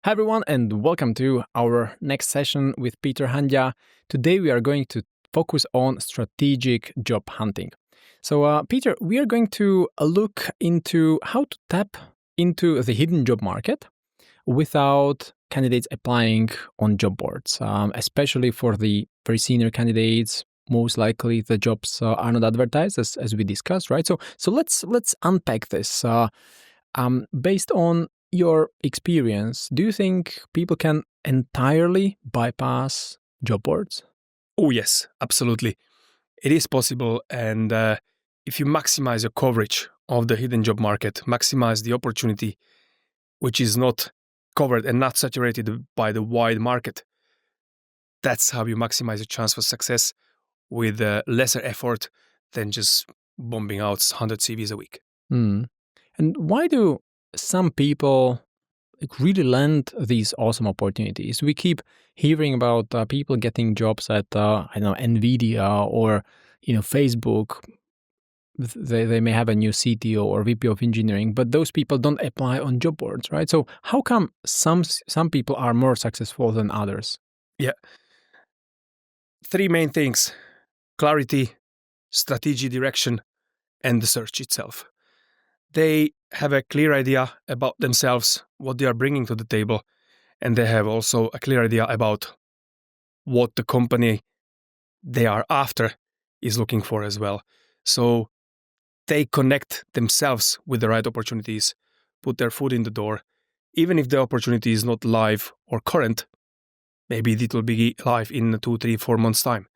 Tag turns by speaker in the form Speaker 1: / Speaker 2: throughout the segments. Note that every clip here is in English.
Speaker 1: Hi, everyone, and welcome to our next session with Peter Handja. Today, we are going to focus on strategic job hunting. So, Peter, we are going to look into how to tap into the hidden job market without candidates applying on job boards, especially for the very senior candidates. Most likely, the jobs are not advertised, as we discussed, right? So let's unpack this. Based on your experience, do you think people can entirely bypass job boards?
Speaker 2: Oh, yes, absolutely. It is possible. And if you maximize your coverage of the hidden job market, maximize the opportunity, which is not covered and not saturated by the wide market, that's how you maximize your chance for success with lesser effort than just bombing out 100 CVs a week.
Speaker 1: And why do some people really land these awesome opportunities? We keep hearing about people getting jobs at NVIDIA or Facebook. They may have a new CTO or VP of engineering, but those people don't apply on job boards, right? So how come some people are more successful than others?
Speaker 2: Yeah. Three main things: clarity, strategy, direction, and the search itself. They have a clear idea about themselves, what they are bringing to the table, and they have also a clear idea about what the company they are after is looking for as well. So they connect themselves with the right opportunities, put their foot in the door. Even if the opportunity is not live or current, maybe it will be live in 2, 3, 4 months' time.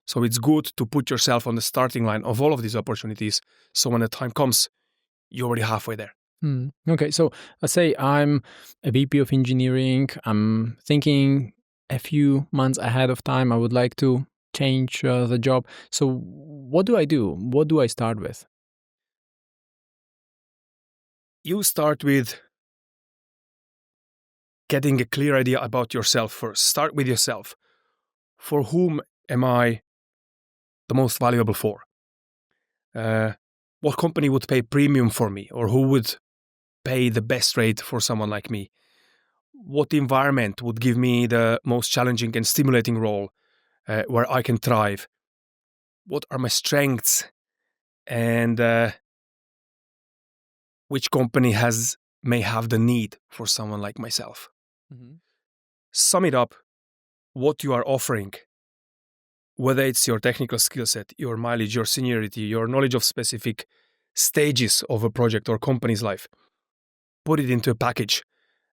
Speaker 2: So it's good to put yourself on the starting line of all of these opportunities. So when the time comes, you're already halfway there.
Speaker 1: Okay, so let's say I'm a VP of engineering. I'm thinking a few months ahead of time, I would like to change the job. So what do I do? What do I start with?
Speaker 2: You start with getting a clear idea about yourself first. Start with yourself. For whom am I the most valuable for? What company would pay premium for me, or who would pay the best rate for someone like me? What environment would give me the most challenging and stimulating role where I can thrive? What are my strengths? And which company may have the need for someone like myself? Sum it up, what you are offering, whether it's your technical skill set, your mileage, your seniority, your knowledge of specific stages of a project or company's life. Put it into a package.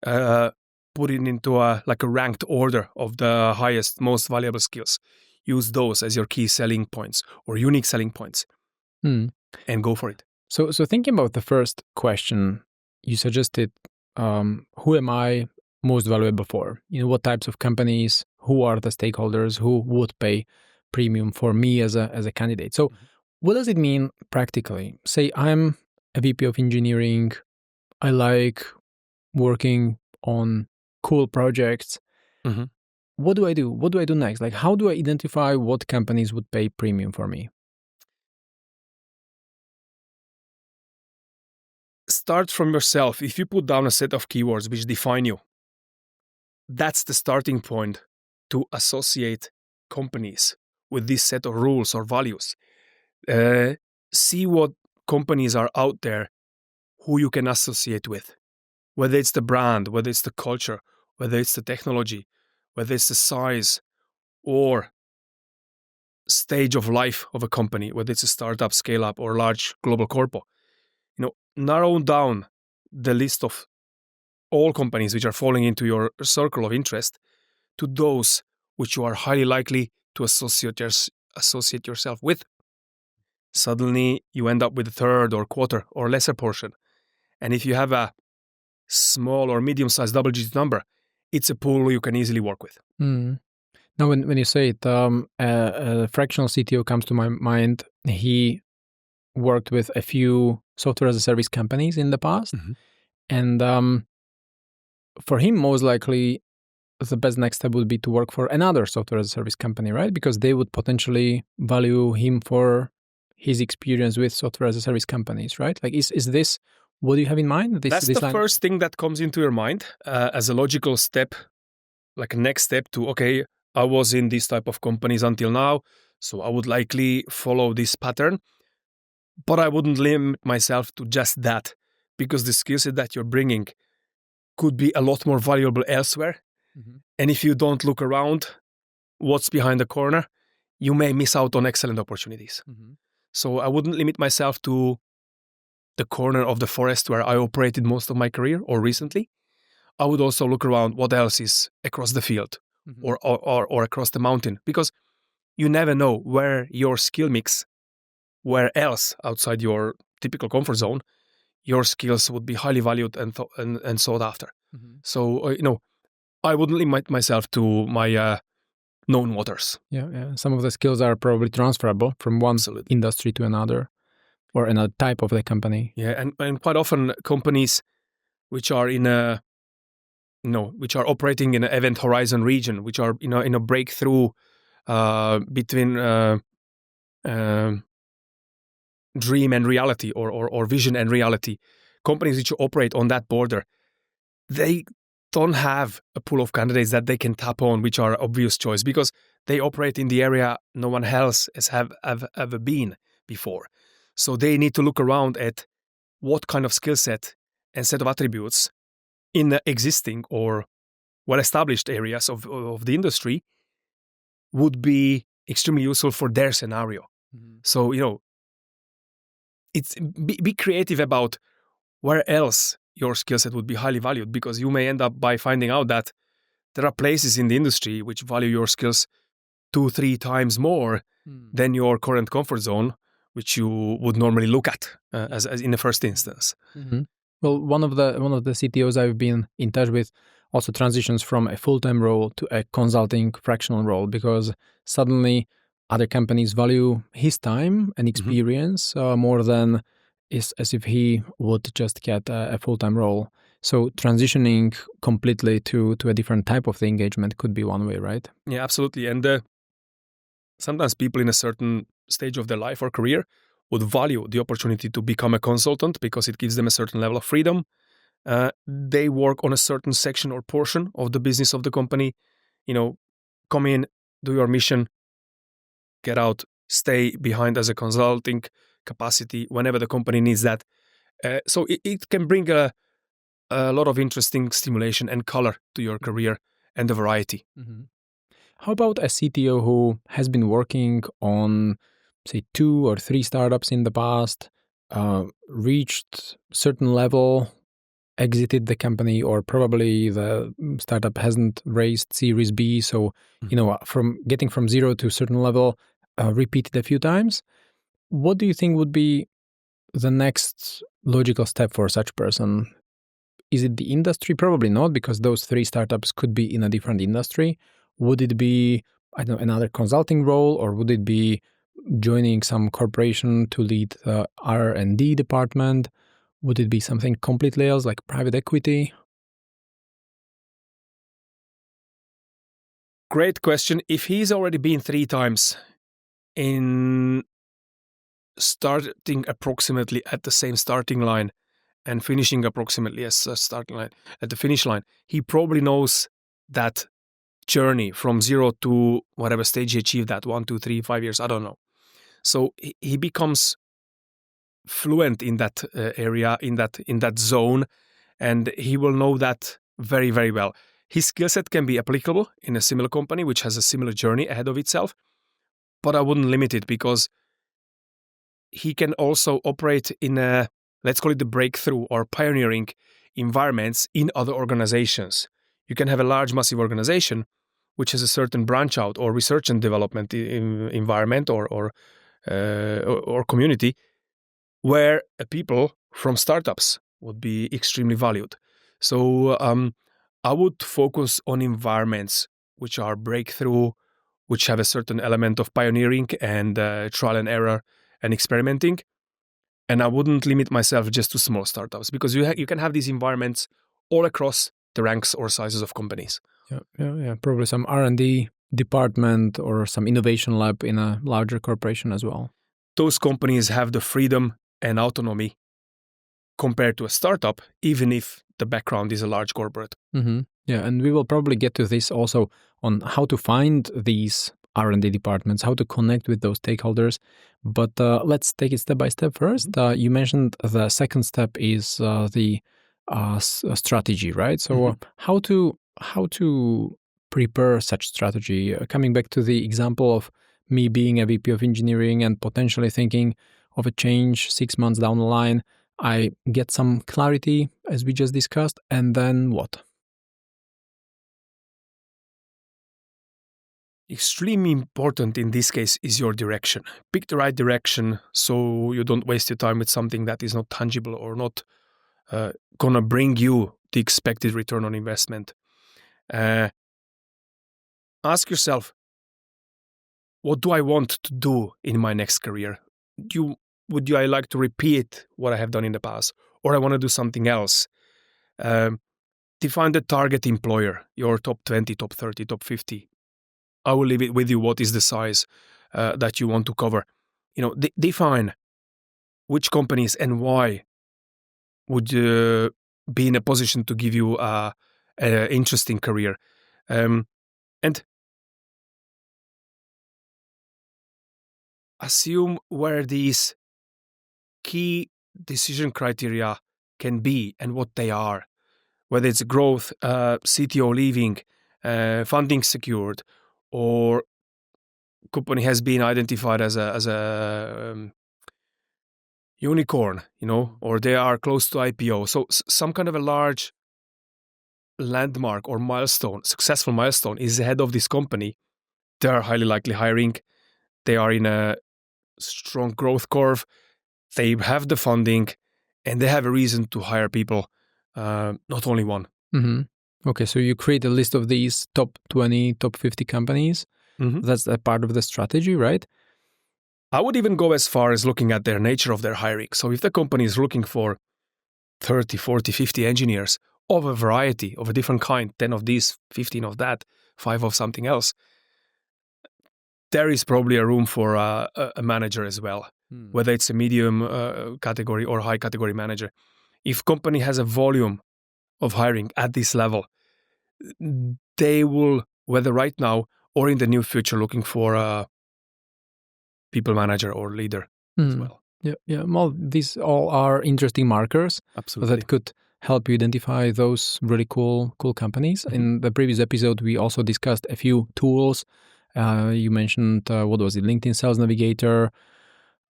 Speaker 2: Put it into a ranked order of the highest, most valuable skills. Use those as your key selling points or unique selling points, and go for it.
Speaker 1: So thinking about the first question, you suggested, who am I most valuable for? What types of companies? Who are the stakeholders? Who would pay premium for me as a candidate? So, what does it mean practically? Say I'm a VP of engineering. I like working on cool projects. What do I do? What do I do next? Like, how do I identify what companies would pay premium for me?
Speaker 2: Start from yourself. If you put down a set of keywords which define you, that's the starting point to associate companies with this set of rules or values. See what companies are out there who you can associate with, whether it's the brand, whether it's the culture, whether it's the technology, whether it's the size or stage of life of a company, whether it's a startup, scale up, or large global corpo. Narrow down the list of all companies which are falling into your circle of interest to those which you are highly likely to associate yourself with. Suddenly, you end up with a third or quarter or lesser portion. And if you have a small or medium-sized double-digit number, it's a pool you can easily work with.
Speaker 1: Now, when you say it, a fractional CTO comes to my mind. He worked with a few software as a service companies in the past. And for him, most likely, the best next step would be to work for another software as a service company, right? Because they would potentially value him for his experience with software as a service companies, right? Like, is this What do you have in mind?
Speaker 2: That's the first thing that comes into your mind as a logical step, like a next step to, okay, I was in this type of companies until now, so I would likely follow this pattern. But I wouldn't limit myself to just that, because the skill set that you're bringing could be a lot more valuable elsewhere.
Speaker 1: Mm-hmm.
Speaker 2: And if you don't look around what's behind the corner, you may miss out on excellent opportunities.
Speaker 1: Mm-hmm.
Speaker 2: So I wouldn't limit myself to the corner of the forest where I operated most of my career or recently. I would also look around what else is across the field
Speaker 1: Mm-hmm.
Speaker 2: or across the mountain, because you never know where your skill mix, where else outside your typical comfort zone, your skills would be highly valued and sought after.
Speaker 1: Mm-hmm.
Speaker 2: So, I wouldn't limit myself to my known waters.
Speaker 1: Yeah. Some of the skills are probably transferable from one
Speaker 2: Absolutely.
Speaker 1: industry to another or another type of the company.
Speaker 2: Yeah, and quite often companies which are which are operating in an event horizon region, which are in a breakthrough between dream and reality, or vision and reality. Companies which operate on that border, they don't have a pool of candidates that they can tap on, which are obvious choice, because they operate in the area no one else has ever been before. So they need to look around at what kind of skill set and set of attributes in the existing or well-established areas of the industry would be extremely useful for their scenario.
Speaker 1: Mm-hmm.
Speaker 2: So, it's be creative about where else your skill set would be highly valued, because you may end up by finding out that there are places in the industry which value your skills 2-3 times more than your current comfort zone, which you would normally look at as in the first instance.
Speaker 1: Mm-hmm. Well, one of the CTOs I've been in touch with also transitions from a full-time role to a consulting fractional role, because suddenly other companies value his time and experience more than as if he would just get a full-time role. So transitioning completely to a different type of the engagement could be one way, right?
Speaker 2: Yeah, absolutely. And sometimes people in a certain stage of their life or career would value the opportunity to become a consultant because it gives them a certain level of freedom. They work on a certain section or portion of the business of the company. Come in, do your mission, get out, stay behind as a consulting capacity whenever the company needs that. So it can bring a lot of interesting stimulation and color to your career and the variety.
Speaker 1: Mm-hmm. How about a CTO who has been working on, say, 2 or 3 startups in the past, reached certain level, exited the company, or probably the startup hasn't raised Series B, so from getting from 0 to a certain level, repeated a few times. What do you think would be the next logical step for such person? Is it the industry? Probably not, because those 3 startups could be in a different industry. Would it be, another consulting role, or would it be joining some corporation to lead the R&D department? Would it be something completely else, like private equity?
Speaker 2: Great question. If he's already been 3 times in starting approximately at the same starting line and finishing approximately as a starting line at the finish line, he probably knows that journey from 0 to whatever stage he achieved, that 1, 2, 3, 5 years, I don't know. So he becomes fluent in that area, in that zone, and he will know that very, very well. His skill set can be applicable in a similar company which has a similar journey ahead of itself, but I wouldn't limit it, because he can also operate in a, let's call it the breakthrough or pioneering environments in other organizations. You can have a large, massive organization which has a certain branch out or research and development environment or community where people from startups would be extremely valued. So I would focus on environments which are breakthrough, which have a certain element of pioneering and trial and error and experimenting. And I wouldn't limit myself just to small startups, because you can have these environments all across the ranks or sizes of companies.
Speaker 1: Yeah. Probably some R&D department or some innovation lab in a larger corporation as well.
Speaker 2: Those companies have the freedom and autonomy compared to a startup, even if the background is a large corporate.
Speaker 1: Yeah, and we will probably get to this also on how to find these R&D departments, how to connect with those stakeholders. But let's take it step by step first. You mentioned the second step is the strategy, right? So how to prepare such strategy? Coming back to the example of me being a VP of engineering and potentially thinking of a change 6 months down the line, I get some clarity as we just discussed, and then what?
Speaker 2: Extremely important in this case is your direction. Pick the right direction so you don't waste your time with something that is not tangible or not gonna bring you the expected return on investment. Ask yourself, what do I want to do in my next career? Would I like to repeat what I have done in the past, or I want to do something else? Define the target employer, your top 20, top 30, top 50. I will leave it with you. What is the size that you want to cover? Define which companies and why would be in a position to give you an interesting career. And assume where these key decision criteria can be and what they are. Whether it's growth, CTO leaving, funding secured, or company has been identified as a unicorn, or they are close to IPO. So some kind of a large landmark or successful milestone is ahead of this company. They are highly likely hiring. They are in a strong growth curve. They have the funding, and they have a reason to hire people, not only one.
Speaker 1: Okay, so you create a list of these top 20, top 50 companies. That's a part of the strategy, right?
Speaker 2: I would even go as far as looking at their nature of their hiring. So if the company is looking for 30, 40, 50 engineers of a variety, of a different kind, 10 of these, 15 of that, 5 of something else, there is probably a room for a manager as well, whether it's a medium category or high category manager. If company has a volume of hiring at this level, they will, whether right now or in the near future, looking for a people manager or leader as well.
Speaker 1: Yeah. Well, these all are interesting markers.
Speaker 2: Absolutely.
Speaker 1: That could help you identify those really cool companies. In the previous episode, we also discussed a few tools. You mentioned, what was it, LinkedIn Sales Navigator,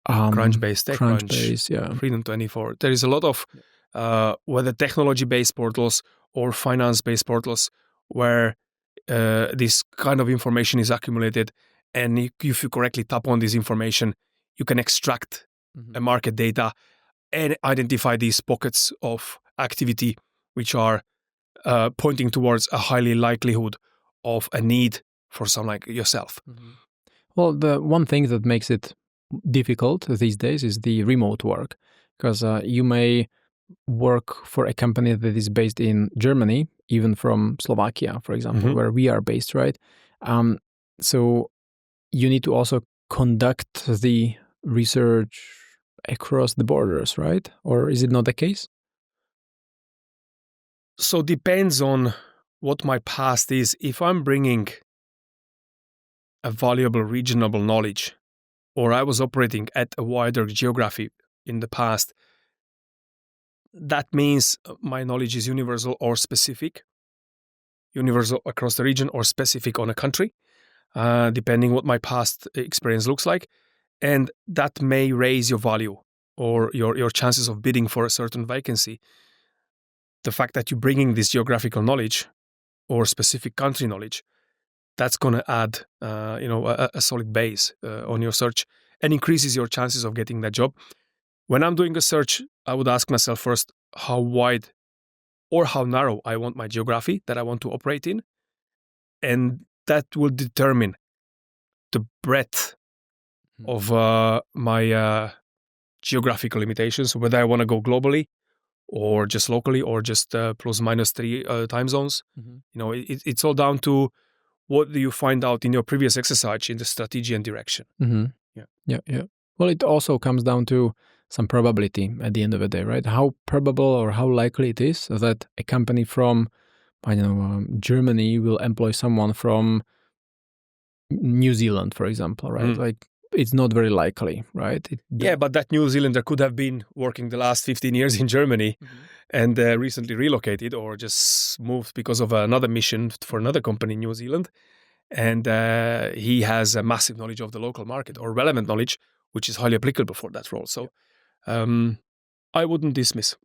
Speaker 2: Crunchbase,
Speaker 1: TechCrunch, yeah.
Speaker 2: Freedom24. There is a lot of whether technology-based portals or finance-based portals where this kind of information is accumulated, and if you correctly tap on this information, you can extract a market data and identify these pockets of activity which are pointing towards a highly likelihood of a need for someone like yourself.
Speaker 1: Well, the one thing that makes it difficult these days is the remote work, because you may work for a company that is based in Germany, even from Slovakia, for example, where we are based, right? So you need to also conduct the research across the borders, right? Or is it not the case?
Speaker 2: So depends on what my past is. If I'm bringing a valuable regional knowledge, or I was operating at a wider geography in the past, that means my knowledge is universal or specific, universal across the region or specific on a country, depending what my past experience looks like. And that may raise your value or your chances of bidding for a certain vacancy. The fact that you're bringing this geographical knowledge or specific country knowledge, that's going to add a solid base on your search and increases your chances of getting that job. When I'm doing a search, I would ask myself first how wide or how narrow I want my geography that I want to operate in. And that will determine the breadth of my geographical limitations, whether I want to go globally or just locally or just plus minus 3 time zones. It's all down to what do you find out in your previous exercise in the strategy and direction.
Speaker 1: Yeah. Well, it also comes down to some probability at the end of the day, right? How probable or how likely it is that a company from, I don't know, Germany will employ someone from New Zealand, for example, right? Like, it's not very likely, right?
Speaker 2: Yeah, but that New Zealander could have been working the last 15 years in Germany and recently relocated or just moved because of another mission for another company in New Zealand. And he has a massive knowledge of the local market or relevant knowledge, which is highly applicable for that role. So I wouldn't dismiss.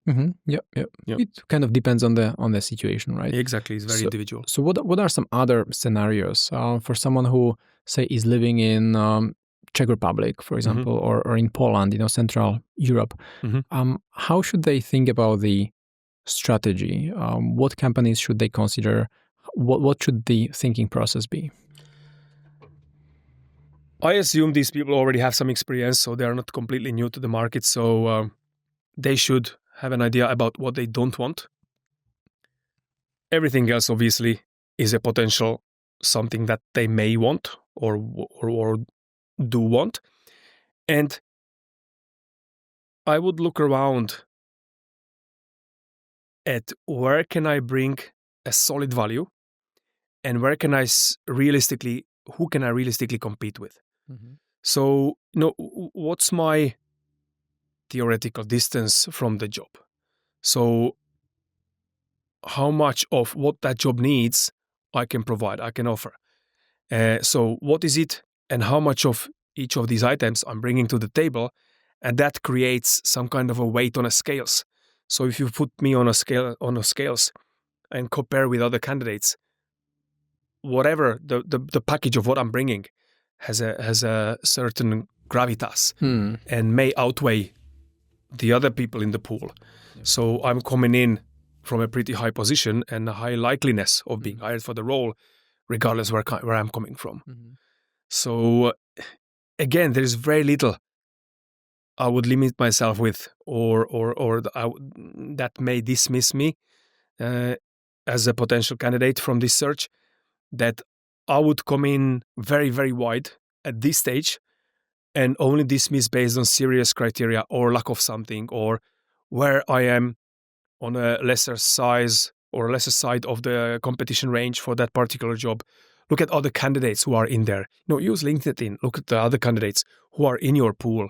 Speaker 1: Yeah. It kind of depends on the situation, right?
Speaker 2: Exactly, it's very individual.
Speaker 1: So what are some other scenarios for someone who, say, is living in Czech Republic, for example, or in Poland, Central Europe? How should they think about the strategy? What companies should they consider? What should the thinking process be?
Speaker 2: I assume these people already have some experience, so they are not completely new to the market. So they should have an idea about what they don't want. Everything else, obviously, is a potential something that they may want or do want. And I would look around at where can I bring a solid value and where can I who can I realistically compete with? So, what's my theoretical distance from the job? So how much of what that job needs I can provide, I can offer. So what is it and how much of each of these items I'm bringing to the table? And that creates some kind of a weight on a scales. So if you put me on a scales and compare with other candidates, whatever the package of what I'm bringing has a certain gravitas and may outweigh the other people in the pool. So I'm coming in from a pretty high position and a high likeliness of being hired for the role, regardless where I'm coming from. So again, there is very little I would limit myself with, or that may dismiss me as a potential candidate from this search. That I would come in very, very wide at this stage and only dismiss based on serious criteria or lack of something, or where I am on a lesser size or lesser side of the competition range for that particular job. Look at other candidates who are in there. Use LinkedIn. Look at the other candidates who are in your pool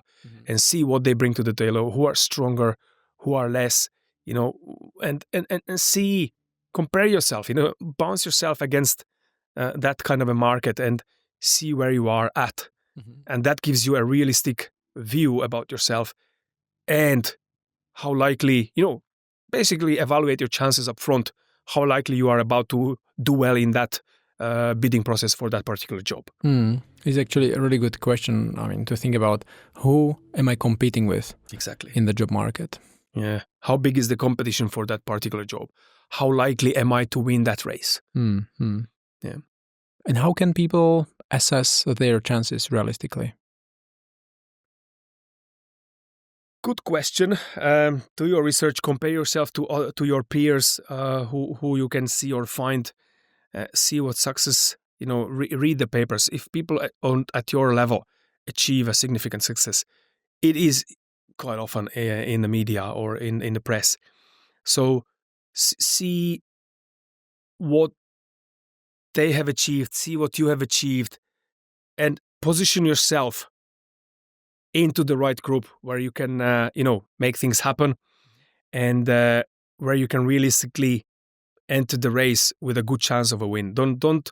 Speaker 2: and see what they bring to the table, who are stronger, who are less, and see, compare yourself, bounce yourself against that kind of a market and see where you are at. And that gives you a realistic view about yourself and how likely, basically evaluate your chances up front, how likely you are about to do well in that bidding process for that particular job.
Speaker 1: It's actually a really good question. I mean, to think about who am I competing with
Speaker 2: exactly
Speaker 1: in the job market?
Speaker 2: Yeah. How big is the competition for that particular job? How likely am I to win that race? Yeah.
Speaker 1: And how can people assess their chances realistically?
Speaker 2: Good question. Do your research, compare yourself to your peers who you can see or find, see what success, read the papers. If people at your level achieve a significant success, it is quite often in the media or in the press. So see what they have achieved, see what you have achieved, and position yourself into the right group where you can, make things happen and where you can realistically enter the race with a good chance of a win. Don't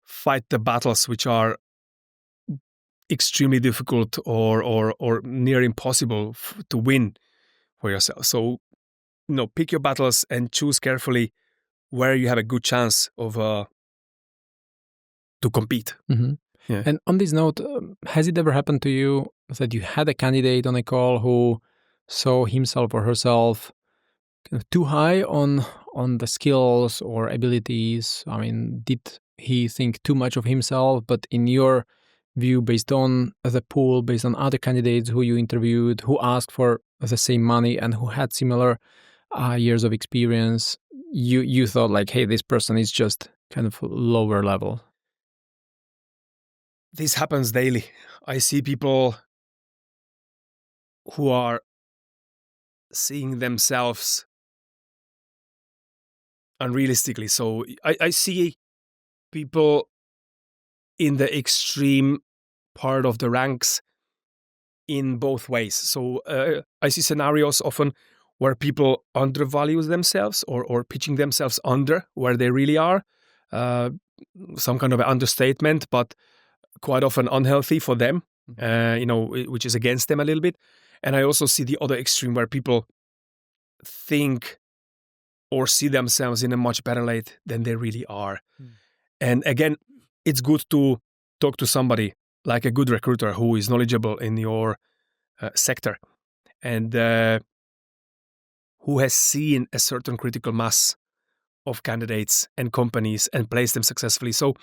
Speaker 2: fight the battles which are extremely difficult or near impossible to win for yourself. So, pick your battles and choose carefully where you have a good chance of to compete.
Speaker 1: Yeah. And on this note, has it ever happened to you that you had a candidate on a call who saw himself or herself kind of too high on the skills or abilities? I mean, did he think too much of himself? But in your view, based on the pool, based on other candidates who you interviewed, who asked for the same money and who had similar years of experience, you thought like, hey, this person is just kind of lower level.
Speaker 2: This happens daily. I see people who are seeing themselves unrealistically. So I see people in the extreme part of the ranks in both ways. So I see scenarios often where people undervalue themselves or pitching themselves under where they really are. Some kind of an understatement, but quite often unhealthy for them, which is against them a little bit. And I also see the other extreme where people think or see themselves in a much better light than they really are. And again, it's good to talk to somebody like a good recruiter who is knowledgeable in your sector and who has seen a certain critical mass of candidates and companies and placed them successfully. So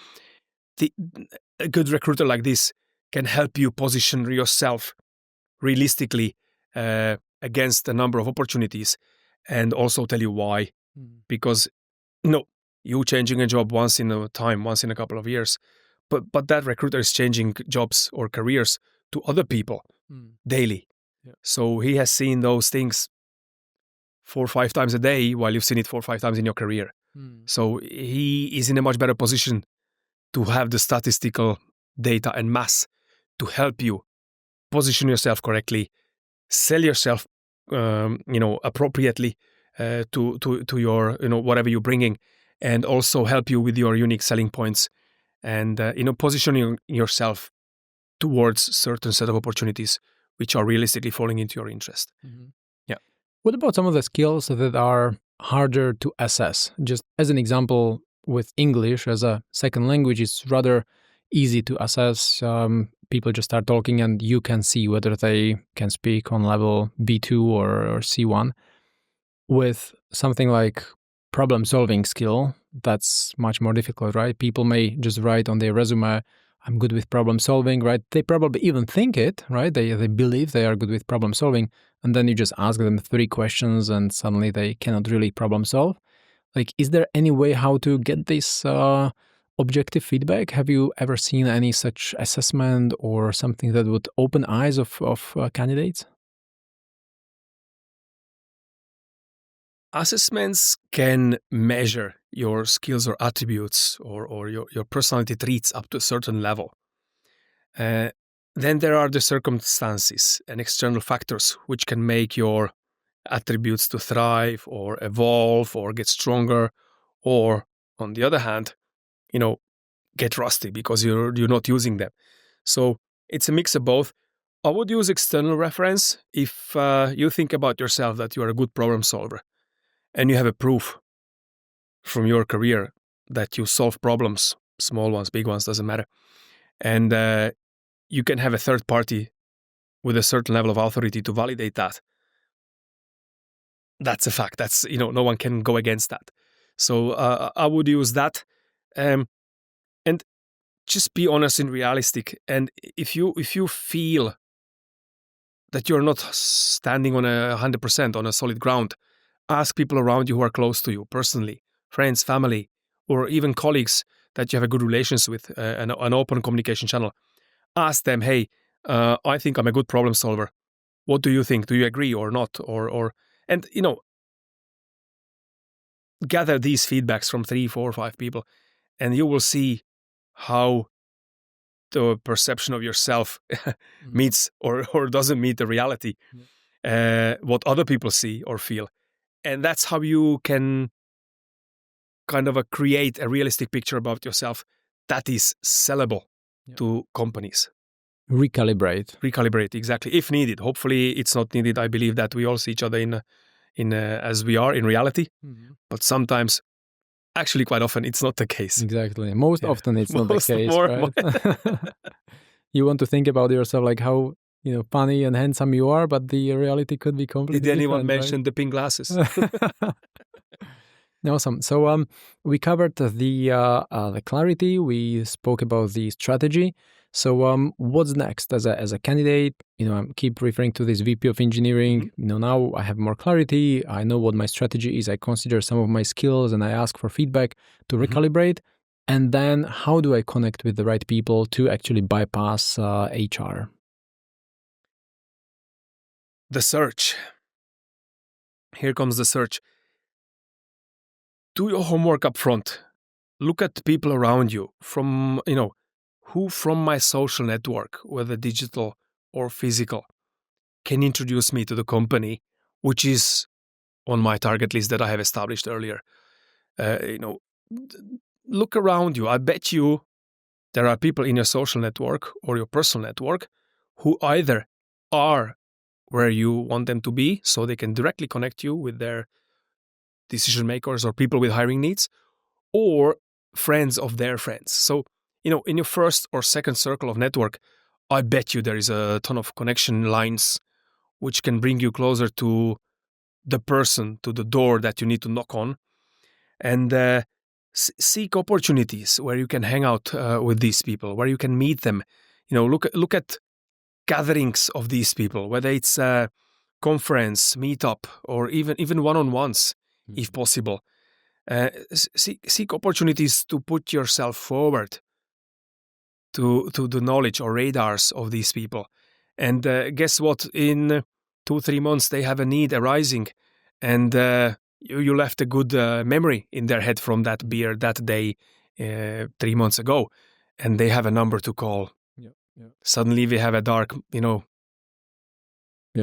Speaker 2: a good recruiter like this can help you position yourself realistically against a number of opportunities and also tell you why. Because you changing a job once in a couple of years, but that recruiter is changing jobs or careers to other people daily. Yeah. So he has seen those things 4 or 5 times a day while you've seen it 4 or 5 times in your career. So he is in a much better position to have the statistical data and mass to help you position yourself correctly, sell yourself, appropriately to your, whatever you're bringing, and also help you with your unique selling points and, positioning yourself towards certain set of opportunities which are realistically falling into your interest. Yeah.
Speaker 1: What about some of the skills that are harder to assess? Just as an example, with English as a second language, it's rather easy to assess. People just start talking and you can see whether they can speak on level B2 or C1. With something like problem-solving skill, that's much more difficult, right? People may just write on their resume, I'm good with problem solving, right? They probably even think it, right? They believe they are good with problem solving. And then you just ask them 3 questions and suddenly they cannot really problem solve. Like, is there any way how to get this objective feedback? Have you ever seen any such assessment or something that would open eyes of candidates?
Speaker 2: Assessments can measure your skills or attributes or your personality traits up to a certain level. Then there are the circumstances and external factors which can make your attributes to thrive or evolve or get stronger, or on the other hand, get rusty because you're not using them. So it's a mix of both. I would use external reference if you think about yourself that you are a good problem solver and you have a proof from your career that you solve problems, small ones, big ones, doesn't matter. And you can have a third party with a certain level of authority to validate that. That's a fact. That's, no one can go against that. So I would use that. And just be honest and realistic. And if you feel that you're not standing on 100% on a solid ground, ask people around you who are close to you personally, friends, family, or even colleagues that you have a good relations with, an open communication channel. Ask them, hey, I think I'm a good problem solver. What do you think? Do you agree or not? And gather these feedbacks from 3, 4, 5 people, and you will see how the perception of yourself meets or doesn't meet the reality, what other people see or feel. And that's how you can kind of create a realistic picture about yourself that is sellable to companies.
Speaker 1: Recalibrate,
Speaker 2: exactly, if needed. Hopefully it's not needed. I believe that we all see each other in as we are in reality, but sometimes, actually quite often, it's not the case.
Speaker 1: Exactly. Most often it's not the case, right? You want to think about yourself like how funny and handsome you are, but the reality could be completely different.
Speaker 2: Did anyone mention the pink glasses?
Speaker 1: Awesome. So we covered the clarity. We spoke about the strategy. So what's next as a candidate? I keep referring to this VP of engineering. Now I have more clarity. I know what my strategy is. I consider some of my skills and I ask for feedback to recalibrate. And then how do I connect with the right people to actually bypass HR?
Speaker 2: The search. Here comes the search. Do your homework up front. Look at people around you from, who from my social network, whether digital or physical, can introduce me to the company, which is on my target list that I have established earlier. Look around you. I bet you there are people in your social network or your personal network who either are where you want them to be, so they can directly connect you with their decision makers or people with hiring needs, or friends of their friends. So, in your first or second circle of network, I bet you there is a ton of connection lines which can bring you closer to the person, to the door that you need to knock on. And seek opportunities where you can hang out with these people, where you can meet them. Look at gatherings of these people, whether it's a conference, meetup, or even one-on-ones, if possible. Seek opportunities to put yourself forward to the knowledge or radars of these people. And guess what? In 2-3 months, they have a need arising, and you left a good memory in their head from that beer that day 3 months ago, and they have a number to call.
Speaker 1: Yeah.
Speaker 2: Suddenly we have a dark,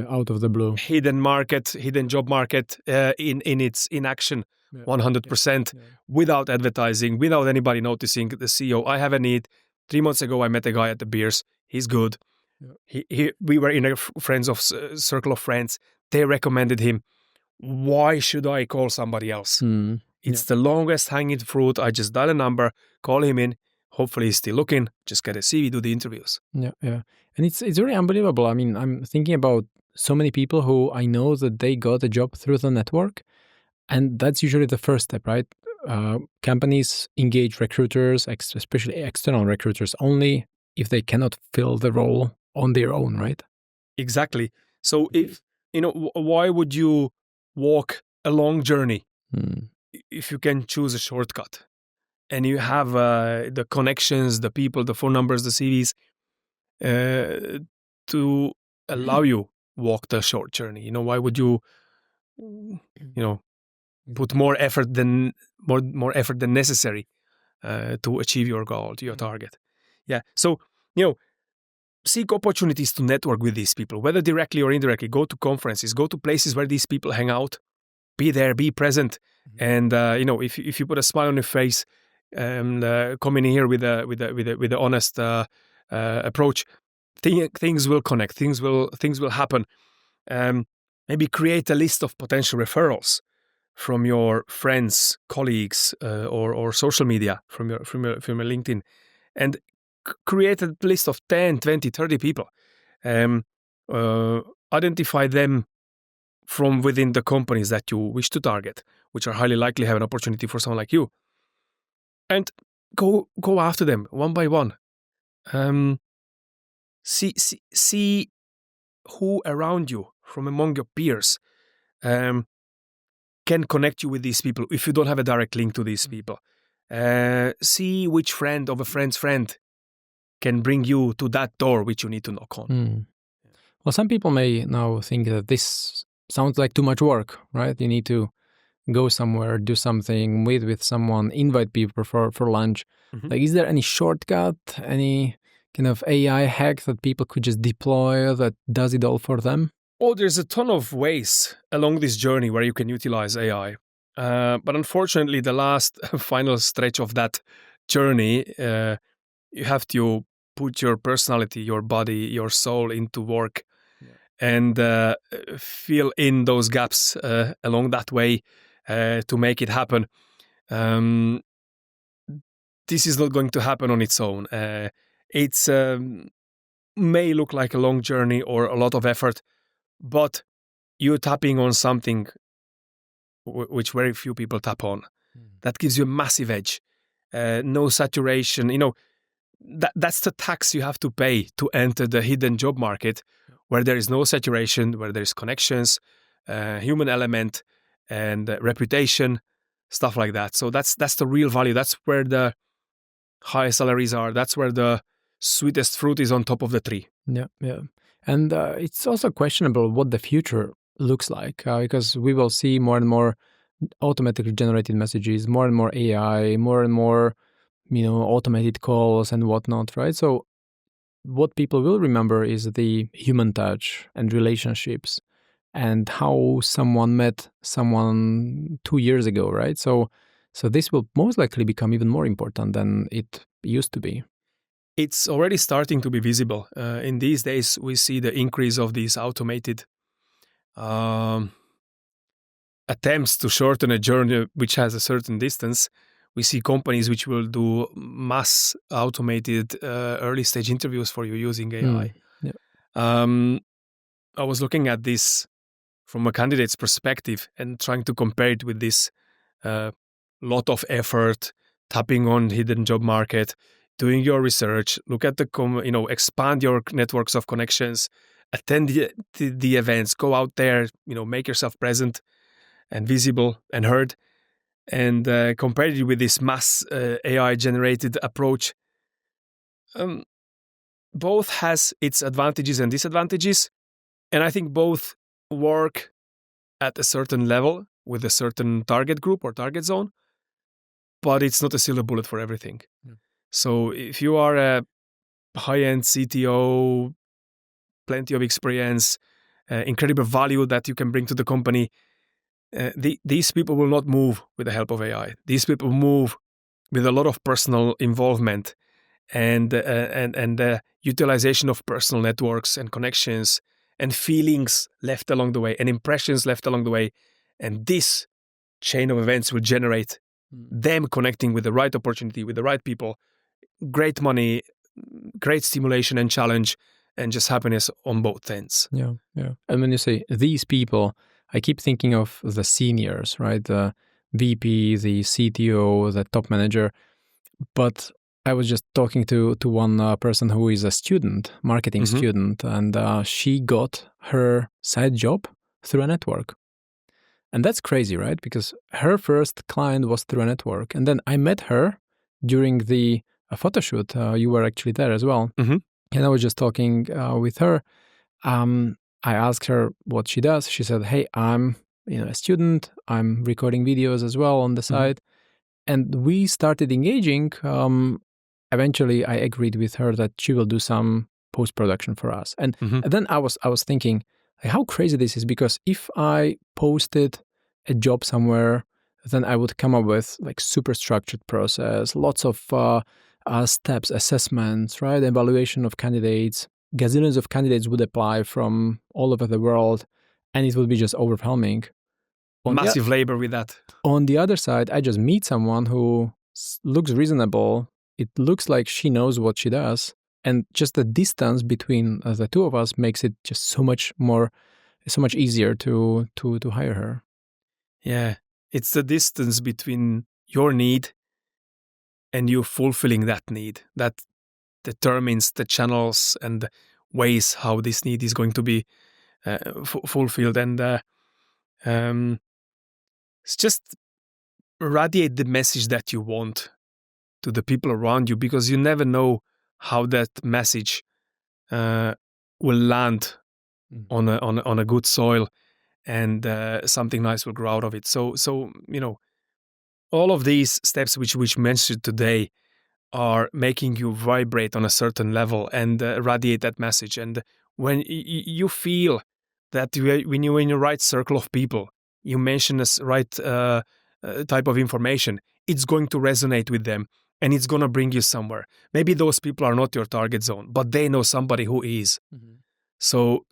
Speaker 1: out of the blue,
Speaker 2: hidden job market in action, 100%, without advertising, without anybody noticing. The CEO, I have a need. 3 months ago, I met a guy at the beers. He's good. We were in a circle of friends. They recommended him. Why should I call somebody else? It's the longest hanging fruit. I just dial a number, call him in. Hopefully he's still looking. Just get a CV, do the interviews.
Speaker 1: Yeah. And it's really unbelievable. I mean, I'm thinking about so many people who I know that they got a job through the network. And that's usually the first step, right? Companies engage recruiters, especially external recruiters, only if they cannot fill the role on their own, right?
Speaker 2: Exactly. So if, why would you walk a long journey if you can choose a shortcut and you have the connections, the people, the phone numbers, the CVs to allow you walk the short journey? Why would you, put more effort than necessary to achieve your goal, to your target? Yeah. So, seek opportunities to network with these people, whether directly or indirectly. Go to conferences, go to places where these people hang out. Be there, be present, and if you put a smile on your face and come in here with a honest approach, things will connect. Things will happen. Maybe create a list of potential referrals from your friends, colleagues, or social media from your LinkedIn, and create a list of 10, 20, 30 people. Identify them from within the companies that you wish to target, which are highly likely have an opportunity for someone like you, and go after them one by one. See who around you from among your peers can connect you with these people if you don't have a direct link to these people. See which friend of a friend's friend can bring you to that door which you need to knock on.
Speaker 1: Well, some people may now think that this sounds like too much work, right? You need to go somewhere, do something, meet with someone, invite people for lunch. Like, is there any shortcut, any kind of AI hack that people could just deploy that does it all for them?
Speaker 2: Oh, there's a ton of ways along this journey where you can utilize AI. But unfortunately, the last final stretch of that journey, you have to put your personality, your body, your soul into work and fill in those gaps along that way to make it happen. This is not going to happen on its own. It's may look like a long journey or a lot of effort, but you're tapping on something which very few people tap on. That gives you a massive edge. No saturation. That's the tax you have to pay to enter the hidden job market, where there is no saturation, where there's connections, human element, and reputation, stuff like that. So that's the real value. That's where the high salaries are. That's where the sweetest fruit is on top of the tree.
Speaker 1: Yeah. And it's also questionable what the future looks like, because we will see more and more automatically generated messages, more and more AI, more and more, automated calls and whatnot, right? So what people will remember is the human touch and relationships and how someone met someone 2 years ago, right? So this will most likely become even more important than it used to be.
Speaker 2: It's already starting to be visible. In these days, we see the increase of these automated attempts to shorten a journey which has a certain distance. We see companies which will do mass automated early stage interviews for you using AI.
Speaker 1: Yeah.
Speaker 2: I was looking at this from a candidate's perspective and trying to compare it with this lot of effort, tapping on hidden job market, doing your research, look at the expand your networks of connections, attend the events, go out there, make yourself present and visible and heard, and compare it with this mass AI generated approach. Both has its advantages and disadvantages, and I think both work at a certain level with a certain target group or target zone, but it's not a silver bullet for everything.
Speaker 1: Yeah.
Speaker 2: So if you are a high-end CTO, plenty of experience, incredible value that you can bring to the company, these people will not move with the help of AI. These people move with a lot of personal involvement and utilization of personal networks and connections and feelings left along the way and impressions left along the way. And this chain of events will generate them connecting with the right opportunity, with the right people, great money, great stimulation and challenge, and just happiness on both ends.
Speaker 1: Yeah. And when you say these people, I keep thinking of the seniors, right? The VP, the CTO, the top manager. But I was just talking to one person who is a student, marketing student, and she got her side job through a network. And that's crazy, right? Because her first client was through a network. And then I met her during the photo shoot. You were actually there as well.
Speaker 2: Mm-hmm.
Speaker 1: And I was just talking with her. I asked her what she does. She said, hey, I'm a student. I'm recording videos as well on the side. And we started engaging. Eventually, I agreed with her that she will do some post-production for us. And then I was thinking, how crazy this is, because if I posted a job somewhere, then I would come up with like super structured process, lots of steps, assessments, right? Evaluation of candidates. Gazillions of candidates would apply from all over the world, and it would be just overwhelming.
Speaker 2: Massive labor with that.
Speaker 1: On the other side, I just meet someone who looks reasonable. It looks like she knows what she does. And just the distance between the two of us makes it just so much easier to hire her.
Speaker 2: Yeah. It's the distance between your need and you fulfilling that need that determines the channels and ways how this need is going to be fulfilled. And it's just radiate the message that you want to the people around you, because you never know how that message will land on a good soil, and something nice will grow out of it. So all of these steps which mentioned today are making you vibrate on a certain level and radiate that message. And when you feel that when you're in the right circle of people, you mention the right type of information, it's going to resonate with them and it's going to bring you somewhere. Maybe those people are not your target zone, but they know somebody who is. So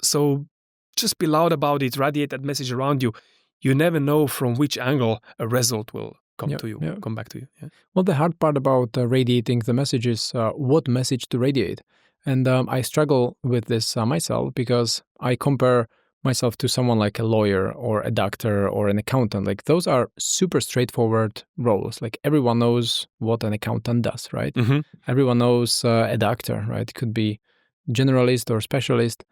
Speaker 2: just be loud about it, radiate that message around you. You never know from which angle a result will come back to you. Yeah.
Speaker 1: Well, the hard part about radiating the message is what message to radiate. And I struggle with this myself, because I compare myself to someone like a lawyer or a doctor or an accountant. Like, those are super straightforward roles. Like, everyone knows what an accountant does, right? Everyone knows a doctor, right? It could be generalist or specialist,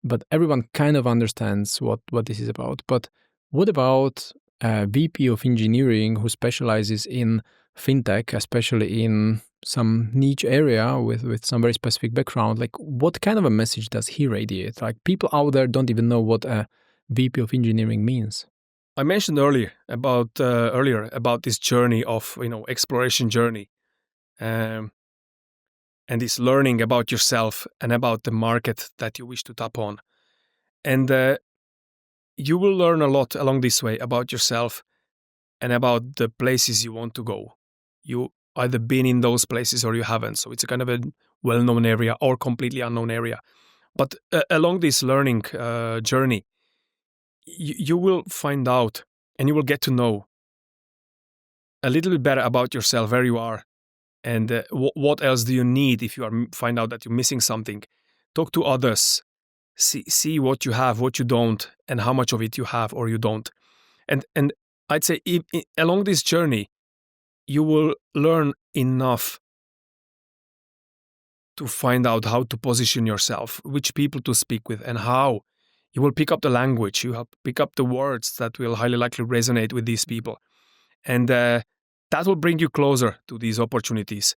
Speaker 1: but everyone kind of understands what this is about. But what about a VP of engineering who specializes in fintech, especially in some niche area with some very specific background? Like, what kind of a message does he radiate? Like, people out there don't even know what a VP of engineering means?
Speaker 2: I mentioned earlier about this journey of exploration journey, and this learning about yourself and about the market that you wish to tap on, and you will learn a lot along this way about yourself and about the places you want to go. You either been in those places or you haven't, so it's a kind of a well-known area or completely unknown area. But along this learning journey, you will find out and you will get to know a little bit better about yourself, where you are, and what else do you need if you find out that you're missing something. Talk to others, see what you have, what you don't, and how much of it you have or you don't. And I'd say along this journey, you will learn enough to find out how to position yourself, which people to speak with, and how. You will pick up the language, you have pick up the words that will highly likely resonate with these people. And that will bring you closer to these opportunities.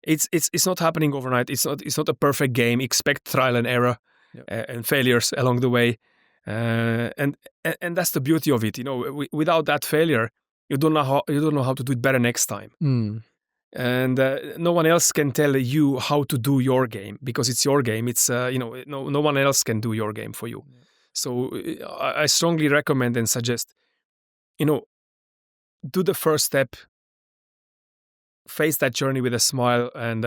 Speaker 2: It's not happening overnight. It's not a perfect game. Expect trial and error and failures along the way. And that's the beauty of it. Without that failure, you don't know how to do it better next time. And no one else can tell you how to do your game, because it's your game. It's no one else can do your game for you. Yeah. So I strongly recommend and suggest, do the first step, face that journey with a smile, and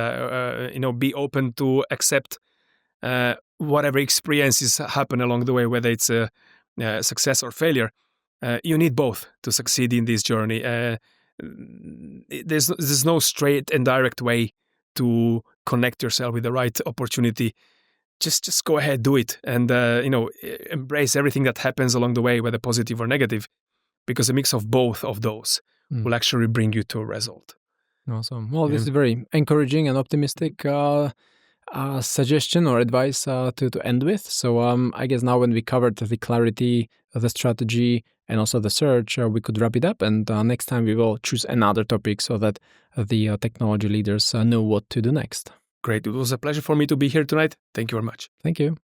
Speaker 2: be open to accept whatever experiences happen along the way, whether it's a success or failure. You need both to succeed in this journey. There's no straight and direct way to connect yourself with the right opportunity. Just go ahead, do it, and embrace everything that happens along the way, whether positive or negative, because a mix of both of those will actually bring you to a result.
Speaker 1: Awesome. Well, this is very encouraging and optimistic suggestion or advice to end with. So I guess now when we covered the clarity, the strategy, and also the search, we could wrap it up. And next time we will choose another topic so that the technology leaders know what to do next.
Speaker 2: Great. It was a pleasure for me to be here tonight. Thank you very much.
Speaker 1: Thank you.